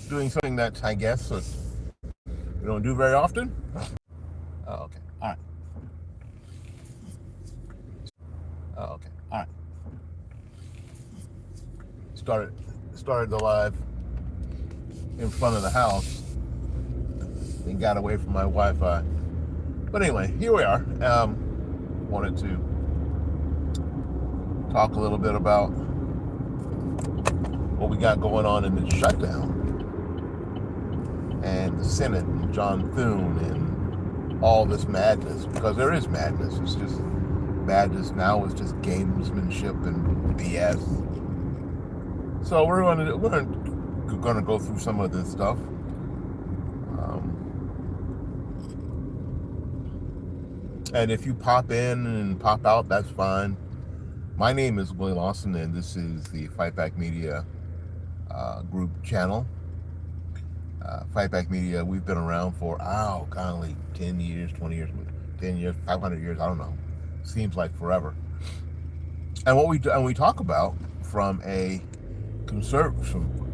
doing something that I guess we don't do very often. Oh, okay. All right. Oh, okay. All right. Started the live in front of the house and got away from my Wi-Fi. But anyway, here we are. Wanted to talk a little bit about what we got going on in the shutdown and the Senate and John Thune and all this madness, because there is madness. It's just madness now. It's just gamesmanship and BS. So we're going to go through some of this stuff. And if you pop in and pop out, that's fine. My name is Willie Lawson, and this is the Fight Back Media group channel. Fight Back Media, we've been around for, 10 years, 20 years, 10 years, 500 years, I don't know. Seems like forever. And what we talk about from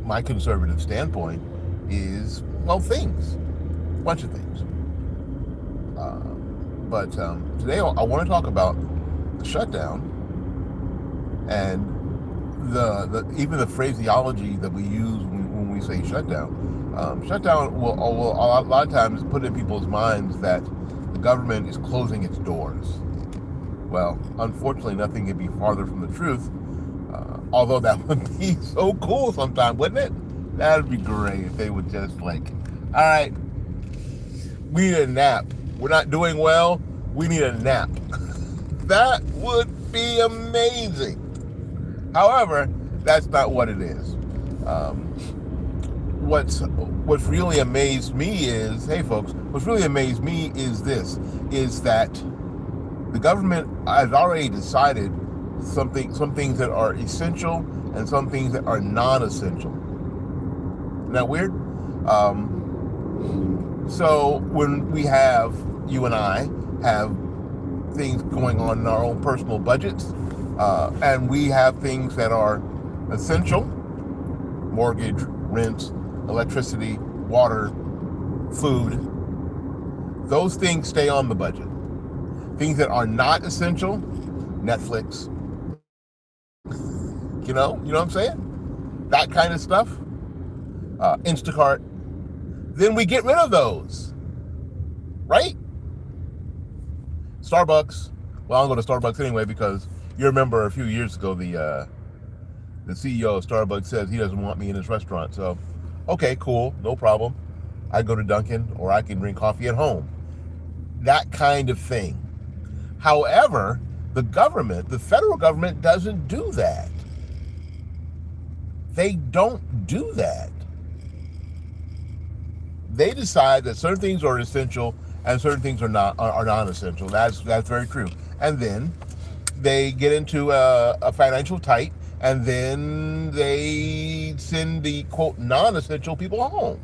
my conservative standpoint is, well, things. A bunch of things. But today I want to talk about the shutdown and even the phraseology that we use when we say shutdown. Shutdown will a lot of times put in people's minds that the government is closing its doors. Well, unfortunately, nothing could be farther from the truth. Although that would be so cool sometime, wouldn't it? That'd be great if they would just all right, we need a nap. We're not doing well. We need a nap. That would be amazing. However, that's not what it is. What's really amazed me is, hey folks, what's really amazed me is that the government has already decided some things that are essential and some things that are non-essential. Isn't that weird? So when you and I have things going on in our own personal budgets, and we have things that are essential, mortgage, rent, electricity, water, food, those things stay on the budget. Things that are not essential, Netflix, you know what I'm saying? That kind of stuff, Instacart, then we get rid of those, right? Starbucks, well, I'll go to Starbucks anyway, because you remember a few years ago, the CEO of Starbucks says he doesn't want me in his restaurant. So, okay, cool, no problem. I go to Dunkin', or I can drink coffee at home. That kind of thing. However, the federal government doesn't do that. They don't do that. They decide that certain things are essential and certain things are non-essential. That's very true. And then they get into a financial tight, and then they send the quote non-essential people home.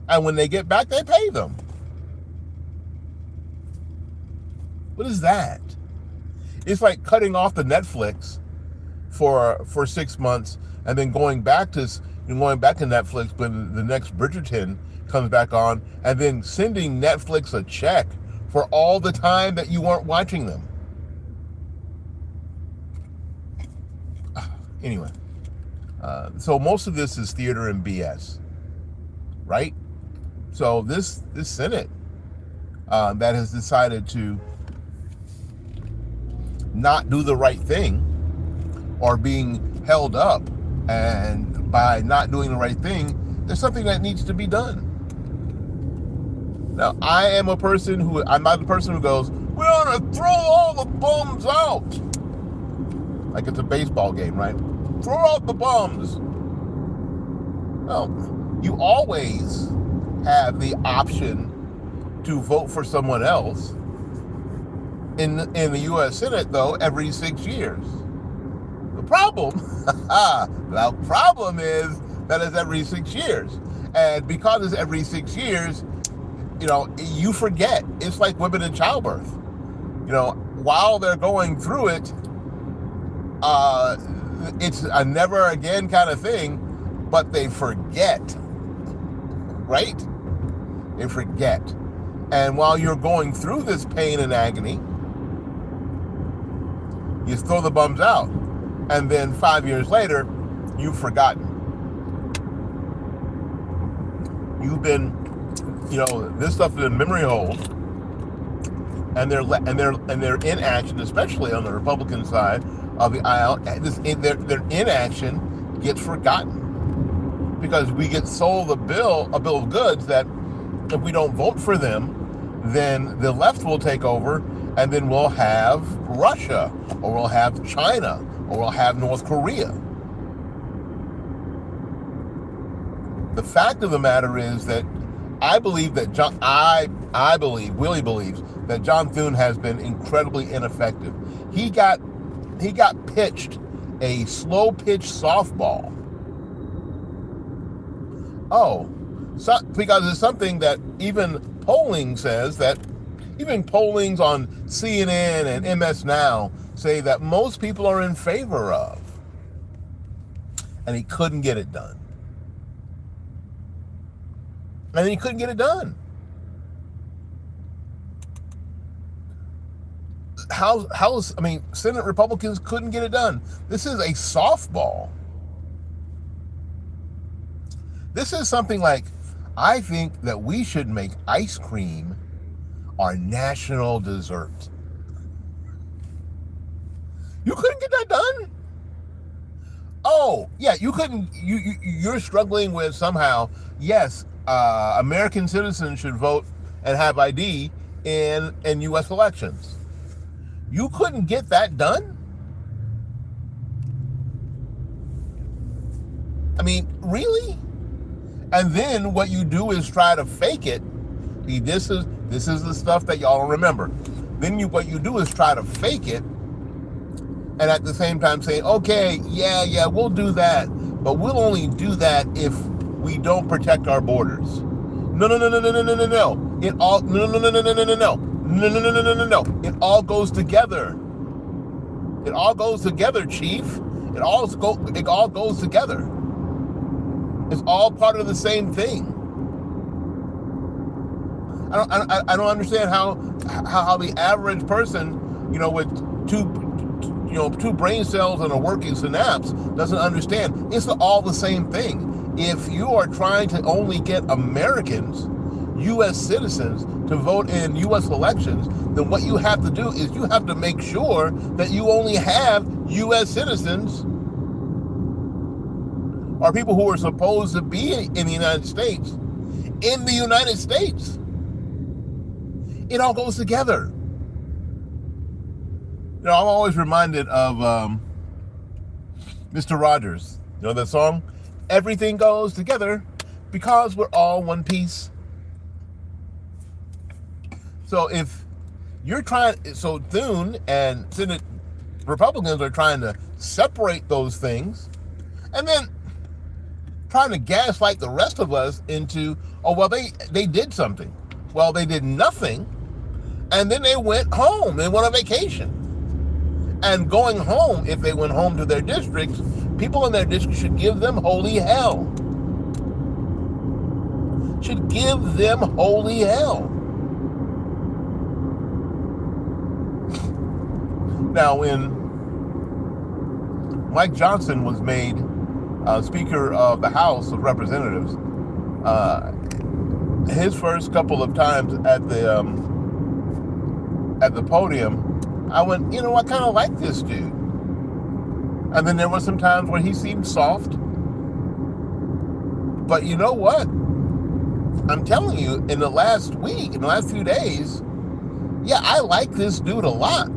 And when they get back, they pay them. What is that? It's like cutting off the Netflix for 6 months and then going back to Netflix when the next Bridgerton comes back on, and then sending Netflix a check for all the time that you weren't watching them. Anyway, so most of this is theater and BS, right? So this Senate that has decided to not do the right thing, or being held up, and by not doing the right thing, there's something that needs to be done. Now, I'm not the person who goes, we're gonna throw all the bums out. Like it's a baseball game, right? Throw out the bums. No, you always have the option to vote for someone else. In the U.S. Senate, though, every 6 years. The problem is that it's every 6 years. And because it's every 6 years, you forget. It's like women in childbirth. While they're going through it, it's a never again kind of thing. but they forget, right? They forget. And while you're going through this pain and agony, you throw the bums out. And then 5 years later, you've forgotten. You've been, this stuff is in memory holes, and their inaction, especially on the Republican side of the aisle, their inaction gets forgotten because we get sold a bill of goods that if we don't vote for them, then the left will take over, and then we'll have Russia, or we'll have China, or we'll have North Korea. The fact of the matter is that I believe that Willie believes that John Thune has been incredibly ineffective. He got pitched a slow-pitch softball. Because it's something that even polling says that, even pollings on CNN and MS Now say that most people are in favor of. And he couldn't get it done. And he couldn't get it done. Senate Republicans couldn't get it done. This is a softball. This is something like, I think that we should make ice cream our national dessert. You couldn't get that done? Oh, yeah, you couldn't. You're struggling with somehow, yes, American citizens should vote and have ID in U.S. elections. You couldn't get that done? I mean, really? And then what you do is try to fake it. See, this is the stuff that y'all remember. Then what you do is try to fake it, and at the same time say, okay, yeah, we'll do that, but we'll only do that if we don't protect our borders. No. It all no. It all goes together. It all goes together, Chief. It all goes together. It's all part of the same thing. I don't understand how the average person, with two brain cells and a working synapse doesn't understand. It's all the same thing. If you are trying to only get Americans, U.S. citizens, to vote in U.S. elections, then what you have to do is you have to make sure that you only have U.S. citizens or people who are supposed to be in the United States. In the United States. It all goes together. I'm always reminded of Mr. Rogers. You know that song? Everything goes together because we're all one piece. So so Thune and Senate Republicans are trying to separate those things and then trying to gaslight the rest of us into, they did something. Well, they did nothing, and then they went home. They went on vacation. And going home, if they went home to their districts, people in their district should give them holy hell. Should give them holy hell. Now, when Mike Johnson was made Speaker of the House of Representatives, his first couple of times at the podium, I went, I kind of like this dude. And then there were some times where he seemed soft. But you know what? I'm telling you, in the last few days, I like this dude a lot.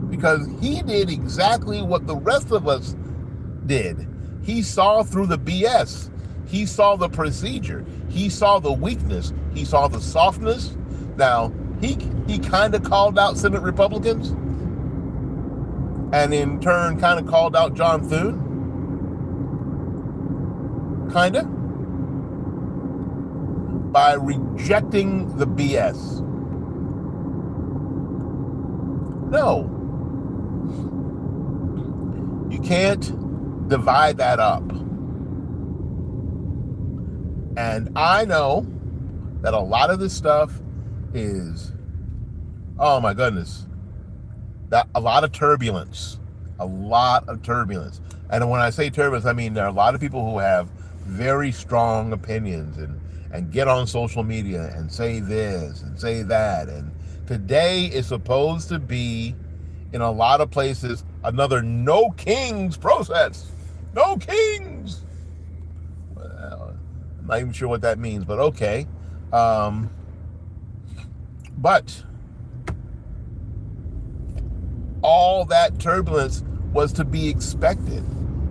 Because he did exactly what the rest of us did. He saw through the BS. He saw the procedure. He saw the weakness. He saw the softness. Now, he kind of called out Senate Republicans, and in turn kind of called out John Thune. Kind of. By rejecting the BS. No. You can't divide that up. And I know that a lot of this stuff is, oh my goodness, that a lot of turbulence. A lot of turbulence. And when I say turbulence, I mean there are a lot of people who have very strong opinions and get on social media and say this and say that. And today is supposed to be, in a lot of places, another no kings process. No kings. Well, I'm not even sure what that means, but okay. But all that turbulence was to be expected,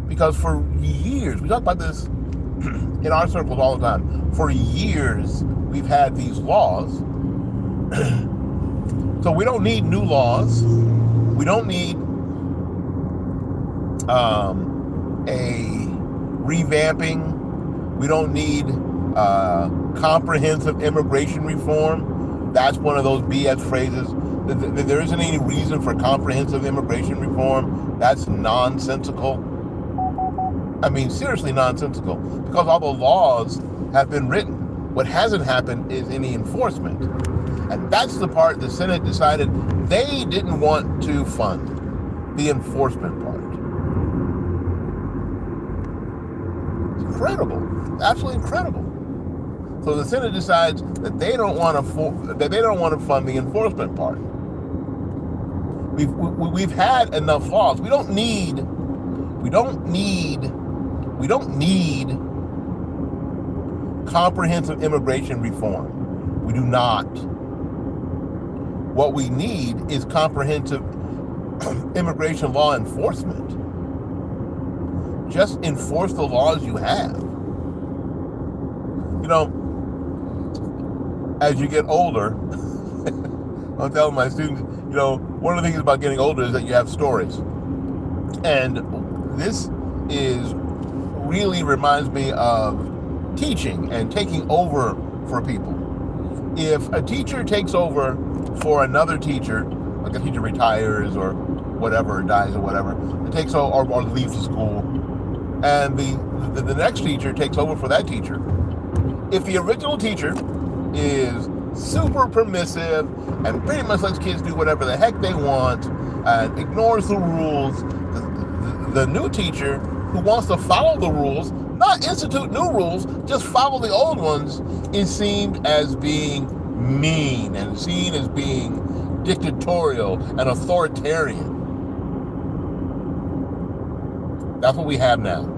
because for years, we talk about this in our circles all the time, for years we've had these laws. So we don't need new laws. We don't need a revamping. We don't need comprehensive immigration reform. That's one of those BS phrases. There isn't any reason for comprehensive immigration reform. That's nonsensical. I mean, seriously nonsensical, because all the laws have been written. What hasn't happened is any enforcement. And that's the part the Senate decided they didn't want to fund, the enforcement part. It's incredible, absolutely incredible. So the Senate decides that they don't want to fund the enforcement part. We've had enough laws. We don't need comprehensive immigration reform. We do not. What we need is comprehensive immigration law enforcement. Just enforce the laws you have. You know, as you get older, I'm telling my students, you know, one of the things about getting older is that you have stories. And this really reminds me of teaching and taking over for people. If a teacher takes over for another teacher, like a teacher retires or whatever, or dies or whatever, and takes over or leaves the school, and the next teacher takes over for that teacher. If the original teacher is super permissive and pretty much lets kids do whatever the heck they want and ignores the rules, the new teacher who wants to follow the rules, not institute new rules, just follow the old ones, is seen as being mean and seen as being dictatorial and authoritarian. That's what we have now.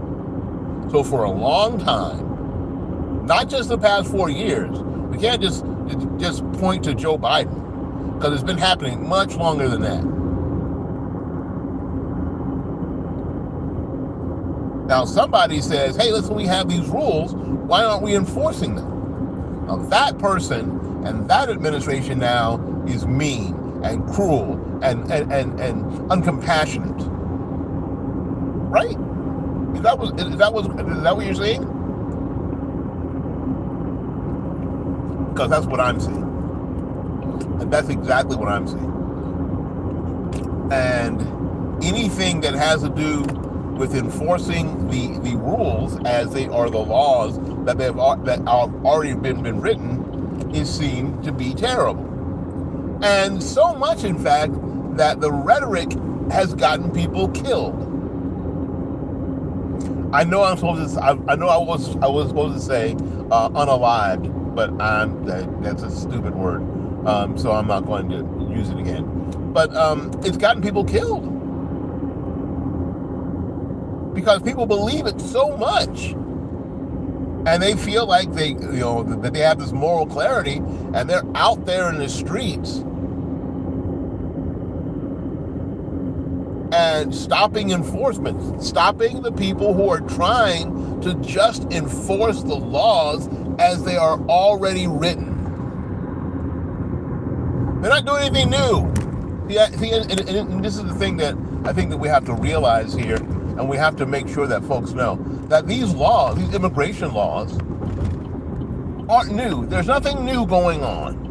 So for a long time, not just the past 4 years, we can't just point to Joe Biden, because it's been happening much longer than that. Now somebody says, hey, listen, we have these rules, why aren't we enforcing them? Now that person and that administration now is mean and cruel and uncompassionate. Right? Is that what you're saying? Because that's what I'm seeing. And that's exactly what I'm seeing. And anything that has to do with enforcing the rules as they are the laws that have already been written is seen to be terrible. And so much, in fact, that the rhetoric has gotten people killed. I know I was supposed to say unalived, but that's a stupid word, so I'm not going to use it again. But it's gotten people killed because people believe it so much, and they feel like that they have this moral clarity, and they're out there in the streets and stopping enforcement, stopping the people who are trying to just enforce the laws as they are already written. They're not doing anything new. See, and this is the thing that I think that we have to realize here, and we have to make sure that folks know that these laws, these immigration laws, aren't new. There's nothing new going on.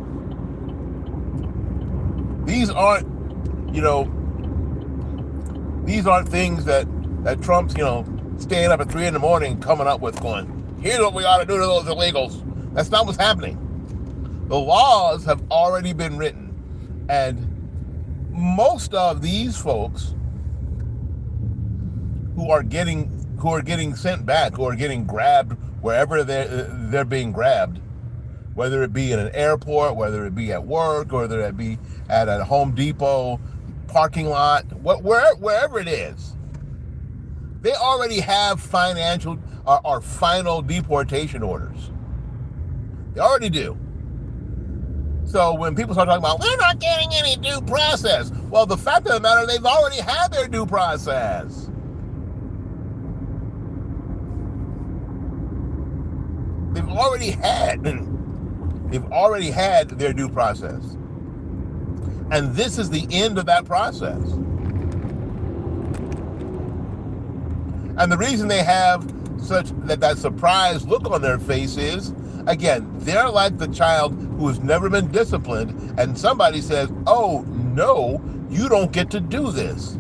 These aren't things that Trump's, staying up at 3 a.m. coming up with, going, here's what we ought to do to those illegals. That's not what's happening. The laws have already been written, and most of these folks who are getting sent back, who are getting grabbed wherever they're being grabbed, whether it be in an airport, whether it be at work, or whether it be at a Home Depot parking lot, wherever it is, they already have financial or final deportation orders. They already do. So when people start talking about, we're not getting any due process, well, the fact of the matter, they've already had their due process. They've already had their due process. And this is the end of that process. And the reason they have such that surprised look on their face is, again, they're like the child who has never been disciplined, and somebody says, oh, no, you don't get to do this.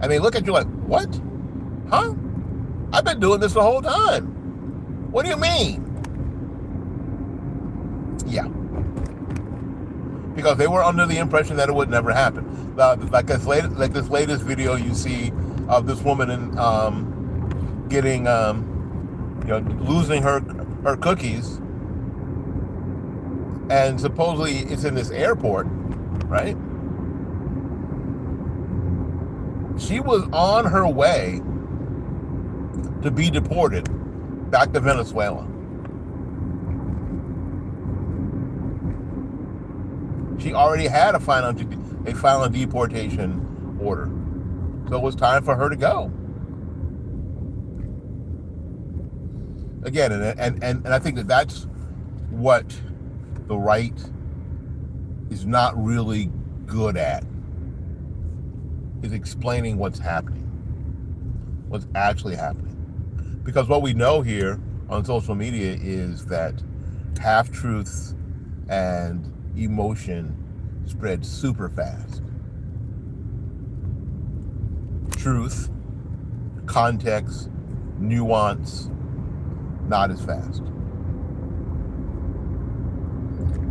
And they look at you like, what? Huh? I've been doing this the whole time. What do you mean? Yeah. Because they were under the impression that it would never happen. Like this latest video you see of this woman getting, losing her cookies, and supposedly it's in this airport, right? She was on her way to be deported back to Venezuela. She already had a final deportation order. So it was time for her to go. Again, and I think that's what the right is not really good at, is explaining what's happening, what's actually happening. Because what we know here on social media is that half-truths and emotion spread super fast. Truth, context, nuance, not as fast.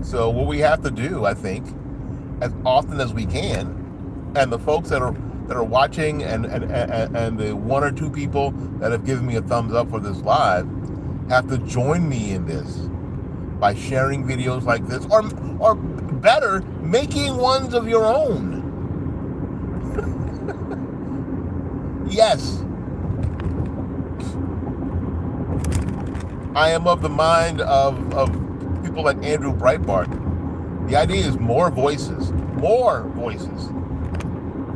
So what we have to do, I think, as often as we can, and the folks that are watching and the one or two people that have given me a thumbs up for this live have to join me in this by sharing videos like this, or better, making ones of your own. Yes. I am of the mind of people like Andrew Breitbart. The idea is more voices.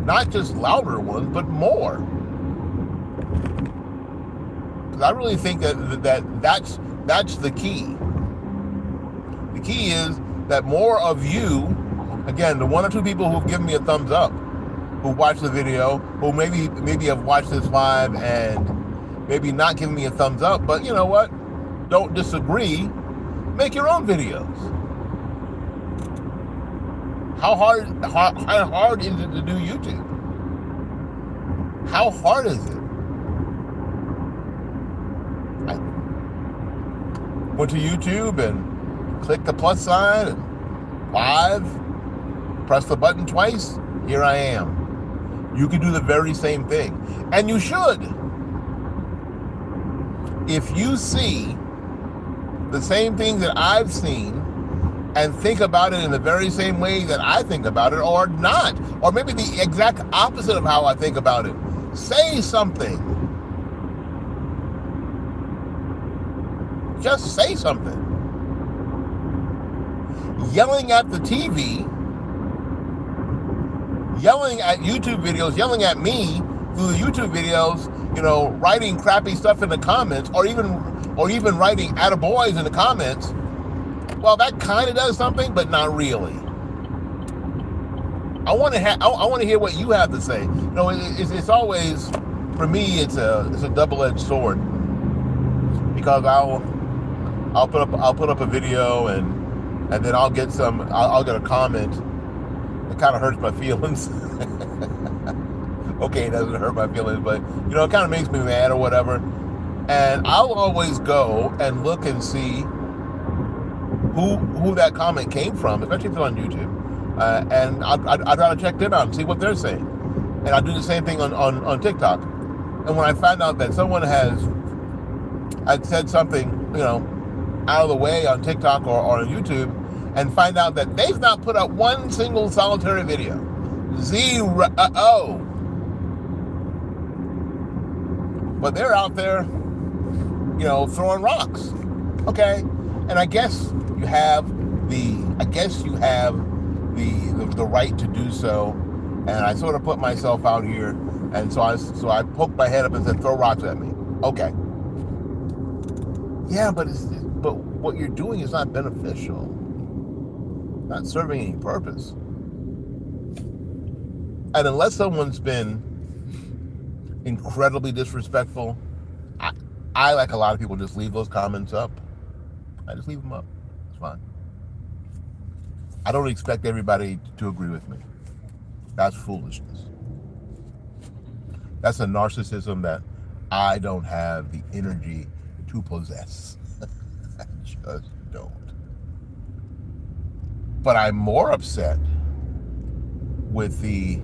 Not just louder ones, but more. Because I really think that's the key. The key is that more of you, again, the one or two people who've given me a thumbs up, who watched the video, who maybe have watched this live and maybe not giving me a thumbs up, but you know what? Don't disagree. Make your own videos. How hard is it to do YouTube? How hard is it? I went to YouTube and clicked the plus sign and live, press the button twice, here I am. You can do the very same thing. And you should. If you see the same thing that I've seen and think about it in the very same way that I think about it, or not, or maybe the exact opposite of how I think about it, say something. Just say something. Yelling at the TV, yelling at YouTube videos, yelling at me through the YouTube videos, writing crappy stuff in the comments, or even writing attaboys in the comments, well, that kind of does something, but not really. I want to hear what you have to say. It's always, for me, it's a double-edged sword, because I'll put up a video and then I'll get a comment that kind of hurts my feelings. Okay, it doesn't hurt my feelings, but it kind of makes me mad or whatever. And I'll always go and look and see who that comment came from, especially if it's on YouTube. And I'd rather check them out and see what they're saying. And I do the same thing on TikTok. And when I find out that someone had said something, out of the way on TikTok or on YouTube, and find out that they've not put up one single solitary video. Zero. But they're out there, throwing rocks. Okay. And I guess you have the right to do so. And I sort of put myself out here, and so I poked my head up and said, "Throw rocks at me." Okay. Yeah, but what you're doing is not beneficial. Not serving any purpose. And unless someone's been incredibly disrespectful, I like a lot of people, just leave those comments up. I just leave them up. It's fine. I don't expect everybody to agree with me. That's foolishness. That's a narcissism that I don't have the energy to possess. I just don't. But I'm more upset with the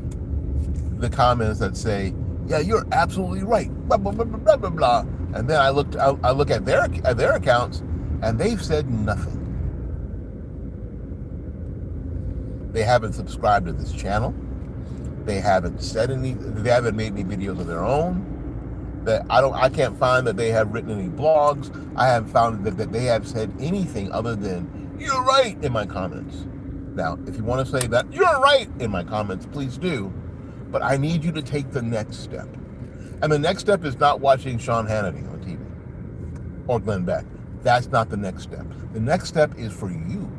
comments that say, "Yeah, you're absolutely right," blah blah blah blah blah blah. And then I look at their accounts, and they've said nothing. They haven't subscribed to this channel. They haven't said any. They haven't made any videos of their own. I can't find that they have written any blogs. I haven't found that they have said anything other than "you're right" in my comments. Now, if you want to say that you're right in my comments, please do. But I need you to take the next step. And the next step is not watching Sean Hannity on TV or Glenn Beck. That's not the next step. The next step is for you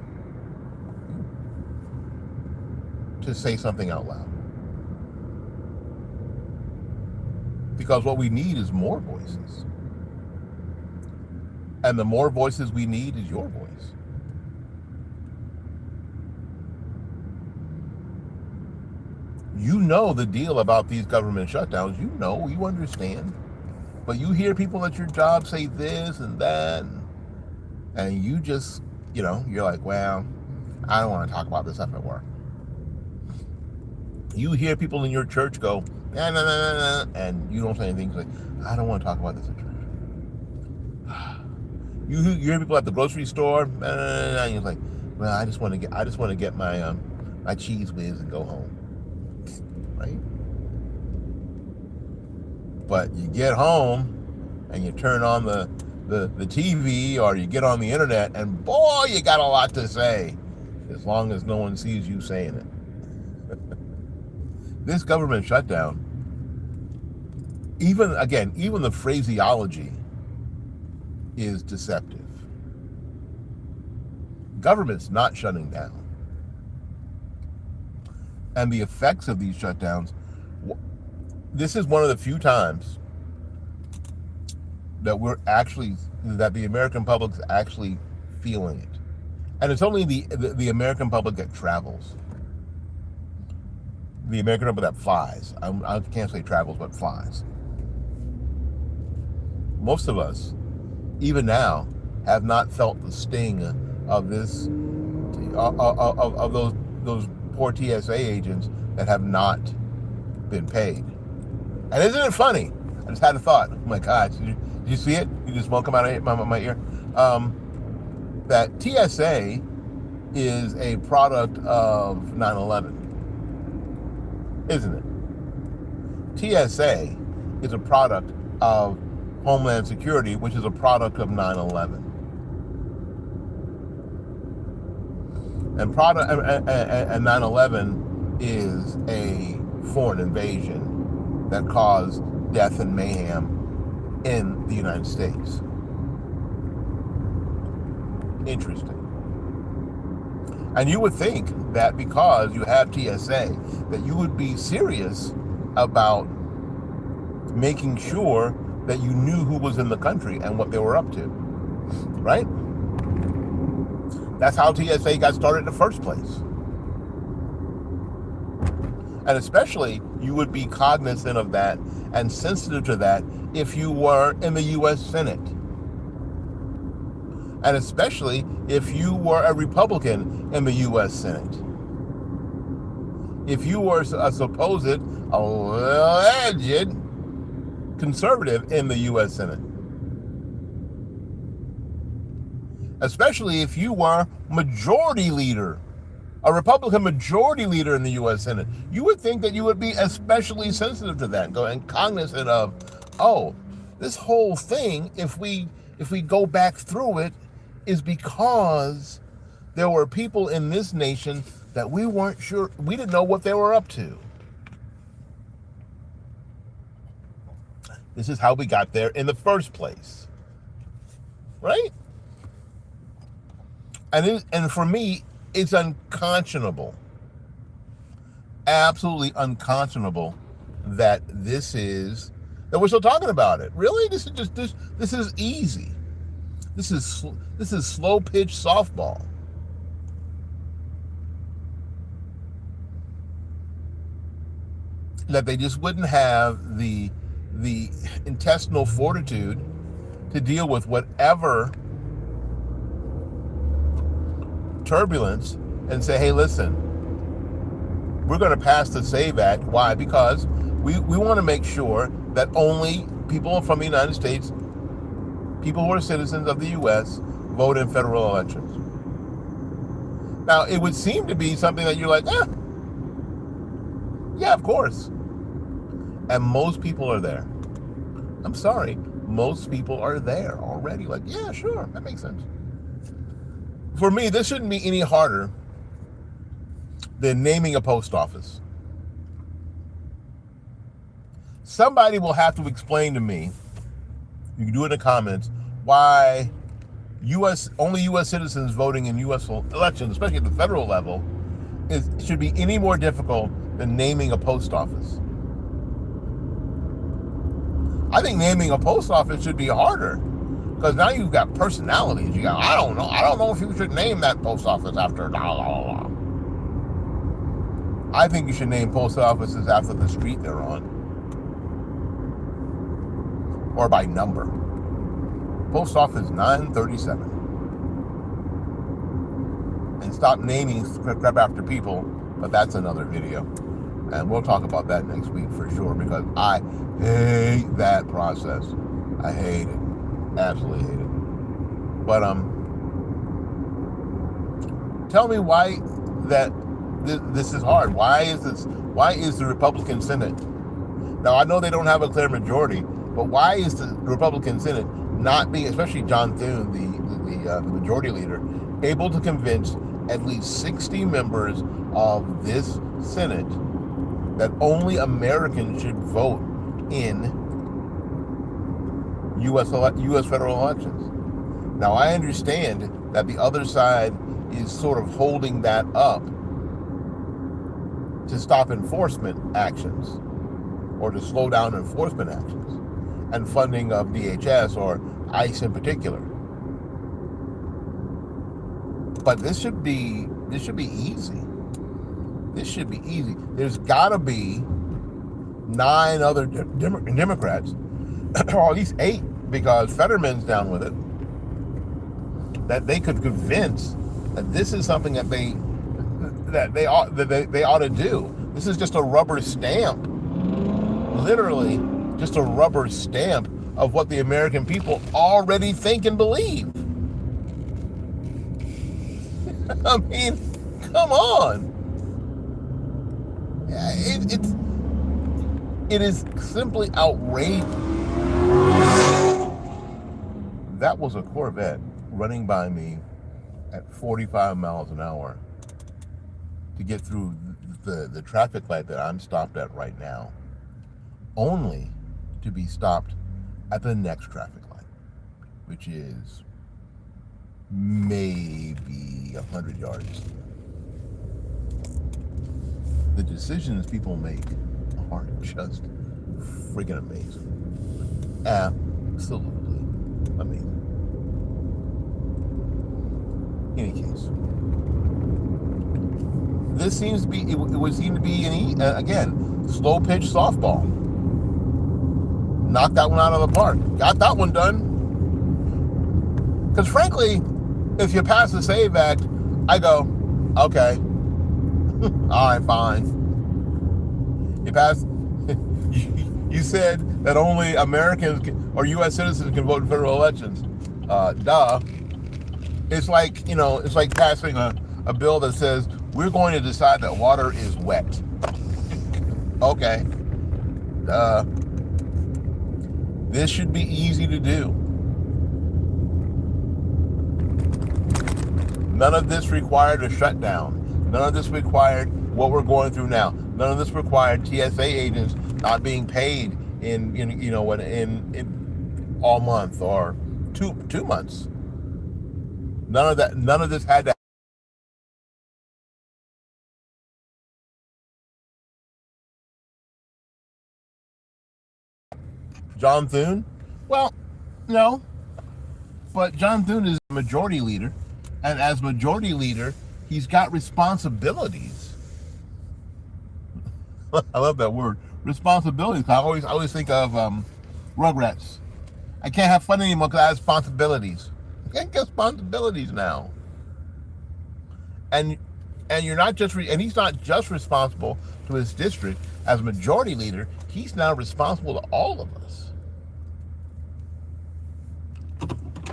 to say something out loud. Because what we need is more voices. And the more voices we need is your voice. You know the deal about these government shutdowns. You understand. But you hear people at your job say this and that, and you just, you're like, well, I don't want to talk about this stuff at work. You hear people in your church go, nah, nah, nah, nah, nah, and you don't say anything. Like, I don't want to talk about this at church. You hear people at the grocery store, nah, nah, nah, nah, and you're like, well, I just want to get my my cheese whiz and go home. Right? But you get home and you turn on the TV, or you get on the internet, and boy, you got a lot to say, as long as no one sees you saying it. This government shutdown, even the phraseology is deceptive. Government's not shutting down. And the effects of these shutdowns, this is one of the few times that the American public's actually feeling it. And it's only the American public that travels. The American public that flies. I can't say travels, but flies. Most of us, even now, have not felt the sting of this, of those poor TSA agents that have not been paid. And isn't it funny? I just had a thought. Oh my God, did you see it? You just won't come out of my ear. That TSA is a product of 9/11, isn't it? TSA is a product of Homeland Security, which is a product of 9/11. And 9/11 is a foreign invasion that caused death and mayhem in the United States. Interesting. And you would think that because you have TSA, that you would be serious about making sure that you knew who was in the country and what they were up to, right? That's how TSA got started in the first place. And especially, you would be cognizant of that and sensitive to that if you were in the U.S. Senate. And especially if you were a Republican in the U.S. Senate. If you were a supposed alleged conservative in the U.S. Senate. Especially if you were majority leader, a Republican majority leader in the U.S. Senate. You would think that you would be especially sensitive to that, and cognizant of, oh, this whole thing, if we go back through it, is because there were people in this nation that we weren't sure, we didn't know what they were up to. This is how we got there in the first place, right? And for me, it's unconscionable, absolutely unconscionable that that we're still talking about it. Really, this is easy. This is slow pitch softball. That they just wouldn't have the intestinal fortitude to deal with whatever turbulence and say, hey, listen, we're going to pass the SAVE Act. Why? Because we want to make sure that only people from the United States, people who are citizens of the U.S., vote in federal elections. Now, it would seem to be something that you're like, yeah, of course. And most people are there. I'm sorry, most people are there already. Like, yeah, sure, that makes sense. For me, this shouldn't be any harder than naming a post office. Somebody will have to explain to me, you can do it in the comments, why only U.S. citizens voting in U.S. elections, especially at the federal level, should be any more difficult than naming a post office. I think naming a post office should be harder, because now you've got personalities. You got, I don't know if you should name that post office after blah, blah, blah. I think you should name post offices after the street they're on, or by number. Post office 937. And stop naming crap after people, but that's another video. And we'll talk about that next week for sure, because I hate that process. I hate it. Absolutely hate it. But tell me why that this is hard. Why is the Republican Senate? Now, I know they don't have a clear majority, but why is the Republican Senate not being, especially John Thune, the majority leader, able to convince at least 60 members of this Senate that only Americans should vote in U.S. federal elections? Now, I understand that the other side is sort of holding that up to stop enforcement actions, or to slow down enforcement actions and funding of DHS or ICE in particular. But this should be easy. This should be easy. There's got to be 9 other Democrats, or at least 8, because Fetterman's down with it, that they could convince that this is something that they ought to do. This is just a rubber stamp, literally just a rubber stamp of what the American people already think and believe. I mean, come on. It is simply outrageous. That was a Corvette running by me at 45 miles an hour to get through the traffic light that I'm stopped at right now, only to be stopped at the next traffic light, which is maybe 100 yards. The decisions people make are just freaking amazing. Absolutely amazing. In any case, this seems to be, it would seem to be, again, slow pitch softball. Knocked that one out of the park. Got that one done. Because frankly, if you pass the SAVE Act, I go, okay, all right, fine. You pass. You said that only Americans or U.S. citizens can vote in federal elections. Duh. It's like, it's like passing a bill that says we're going to decide that water is wet. Okay. Duh. This should be easy to do. None of this required a shutdown. None of this required what we're going through now. None of this required TSA agents not being paid in all month or two months. None of that. None of this had to. John Thune? Well, no. But John Thune is a majority leader, and as majority leader, he's got responsibilities. I love that word, responsibilities. I always think of Rugrats. I can't have fun anymore because I have responsibilities. I can't get responsibilities now. And you're not just and he's not just responsible to his district as majority leader. He's now responsible to all of us.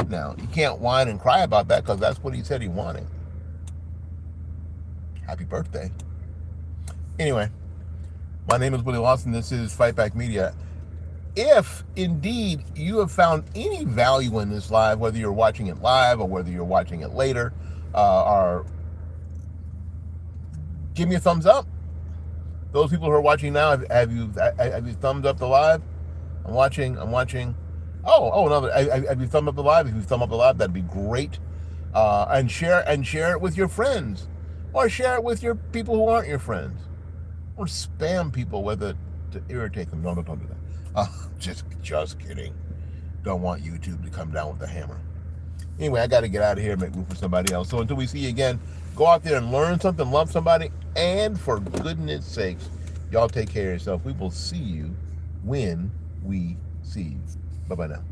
Now, you can't whine and cry about that because that's what he said he wanted. Happy birthday. Anyway, my name is Willie Lawson. This is Fight Back Media. If indeed you have found any value in this live, whether you're watching it live or whether you're watching it later, or give me a thumbs up. Those people who are watching now, have you thumbs up the live? I'm watching. Oh, no! Have you thumbed up the live? If you thumb up the live, that'd be great. And share it with your friends, or share it with your people who aren't your friends, or spam people with it to irritate them. No, don't do that. Just kidding. Don't want YouTube to come down with the hammer. Anyway, I got to get out of here and make room for somebody else. So until we see you again, go out there and learn something, love somebody, and for goodness sakes, y'all take care of yourself. We will see you when we see you. Bye-bye now.